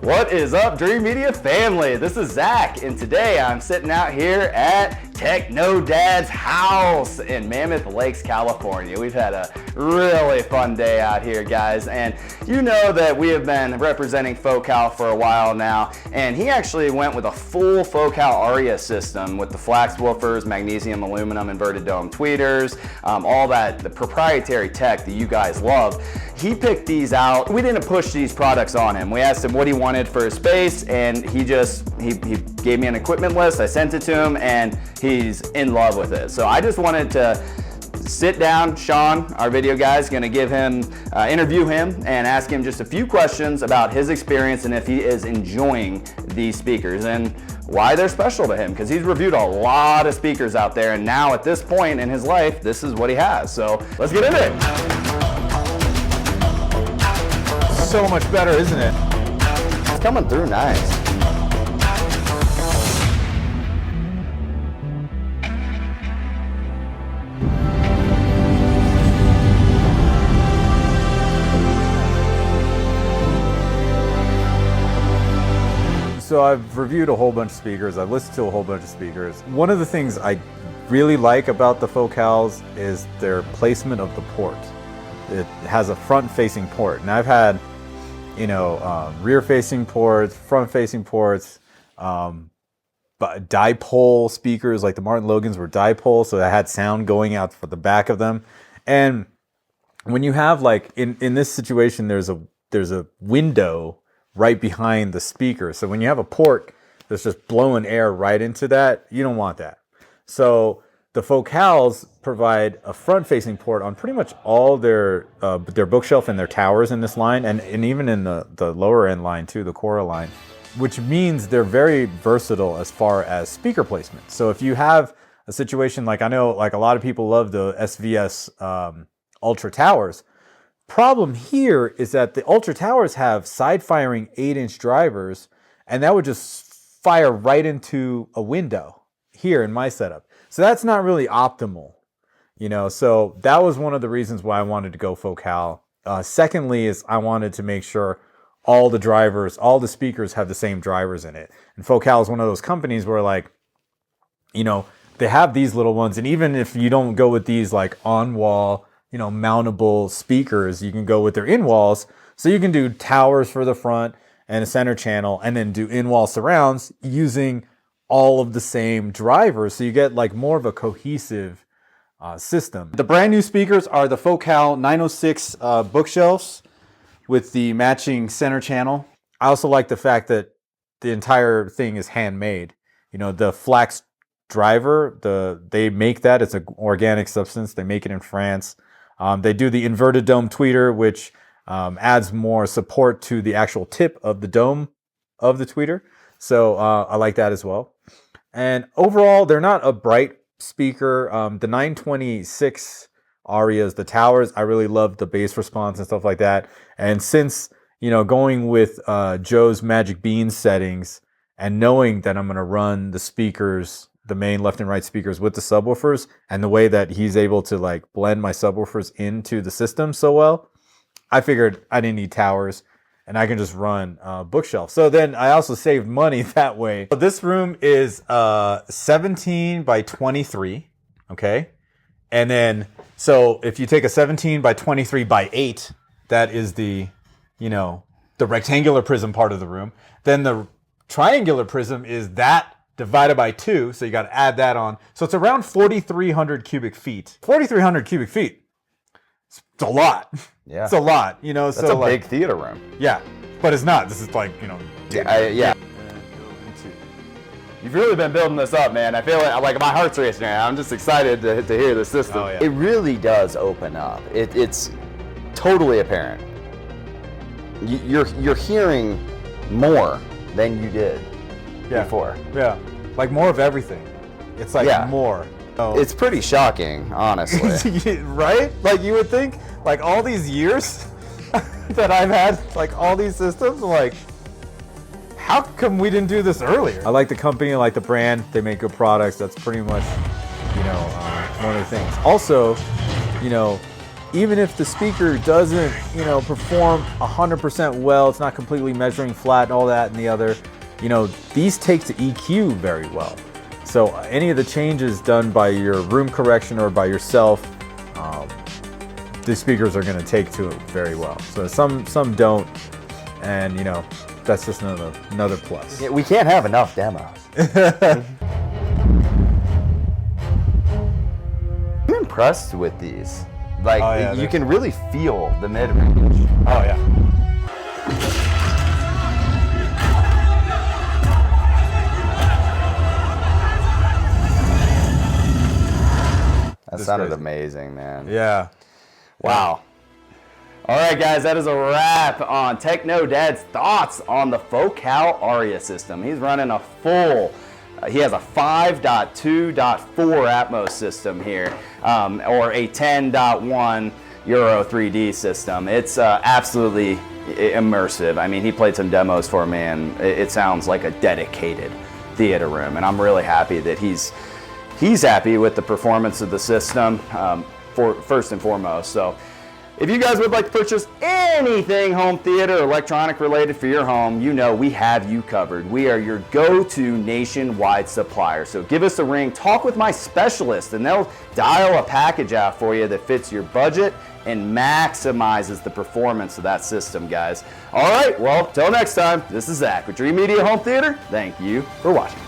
What is up, Dream Media family? This is Zach, and today I'm sitting out here at TechnoDad's house in Mammoth Lakes, California. We've had a really fun day out here, guys, and you know that we have been representing Focal for a while now, and he actually went with a full Focal Aria system with the flax woofers, magnesium, aluminum, inverted dome tweeters, all that, the proprietary tech that you guys love. He picked these out. We didn't push these products on him. We asked him what he wanted for his space, and he gave me an equipment list. I sent it to him, and he's in love with it. So I just wanted to sit down. Sean, our video guy, is gonna interview him and ask him just a few questions about his experience and if he is enjoying these speakers and why they're special to him, because he's reviewed a lot of speakers out there, and now at this point in his life, this is what he has. So let's get into it. So much better, isn't it? It's coming through nice. So I've reviewed a whole bunch of speakers. I've listened to a whole bunch of speakers. One of the things I really like about the Focals is their placement of the port. It has a front-facing port, and I've had, rear-facing ports, front-facing ports, but dipole speakers, like the Martin Logans were dipole, so that had sound going out for the back of them. And when you have, like, in this situation, there's a window right behind the speaker. So when you have a port that's just blowing air right into that, you don't want that. So the Focals provide a front-facing port on pretty much all their bookshelf and their towers in this line, and even in the lower end line too, the Cora line, which means they're very versatile as far as speaker placement. So if you have a situation like, I know like a lot of people love the SVS Ultra Towers. Problem here is that the Ultra Towers have side-firing 8-inch drivers, and that would just fire right into a window here in my setup. So that's not really optimal, so that was one of the reasons why I wanted to go Focal. Secondly is I wanted to make sure all the speakers have the same drivers in it. And Focal is one of those companies where, like, they have these little ones, and even if you don't go with these like on-wall, mountable speakers, you can go with their in-walls. So you can do towers for the front and a center channel, and then do in-wall surrounds using all of the same drivers. So you get like more of a cohesive system. The brand new speakers are the Focal 906 bookshelves with the matching center channel. I also like the fact that the entire thing is handmade. The flax driver, they make that. It's an organic substance. They make it in France. They do the inverted dome tweeter, which adds more support to the actual tip of the dome of the tweeter. So I like that as well. And overall, they're not a bright speaker. The 926 Arias, the towers, I really love the bass response and stuff like that. And since, going with Joe's Magic Beans settings and knowing that I'm going to run the speakers, the main left and right speakers with the subwoofers, and the way that he's able to like blend my subwoofers into the system so well, I figured I didn't need towers and I can just run bookshelf. So then I also saved money that way. So this room is 17 by 23, okay? And then, so if you take a 17 by 23 by 8, that is the rectangular prism part of the room. Then the triangular prism is that divided by 2, so you got to add that on. So it's around 4,300 cubic feet. 4,300 cubic feet. It's a lot. Yeah. It's a lot, That's a big theater room. Yeah, but it's not. This is like, Yeah. You've really been building this up, man. I feel like my heart's racing right now. I'm just excited to hear the system. Oh, yeah. It really does open up. It's totally apparent. You're hearing more than you did before. Yeah, like more of everything. It's like more. Oh. It's pretty shocking, honestly. Right? Like you would think, like all these years that I've had, like all these systems, like how come we didn't do this earlier? I like the company, I like the brand. They make good products. That's pretty much, one of the things. Also, even if the speaker doesn't, you know, perform 100% well, it's not completely measuring flat and all that and the other, you know, these take to EQ very well. So any of the changes done by your room correction or by yourself, the speakers are going to take to it very well. So some don't, and you know, that's just another plus. Yeah, we can't have enough demos. I'm impressed with these. Like, Oh, yeah, you can really feel the mid-range. Oh yeah. That That's sounded crazy. amazing, man. Yeah. Wow. All right, guys, that is a wrap on TechnoDad's thoughts on the Focal Aria system. He's running a full, he has a 5.2.4 Atmos system here, or a 10.1 Euro 3D system. It's absolutely immersive. I mean, he played some demos for me, and it sounds like a dedicated theater room, and I'm really happy that he's happy with the performance of the system, for first and foremost. So if you guys would like to purchase anything home theater or electronic related for your home, you know we have you covered. We are your go-to nationwide supplier. So give us a ring, talk with my specialist, and they'll dial a package out for you that fits your budget and maximizes the performance of that system, guys. All right, well, till next time, this is Zach with Dream Media Home Theater. Thank you for watching.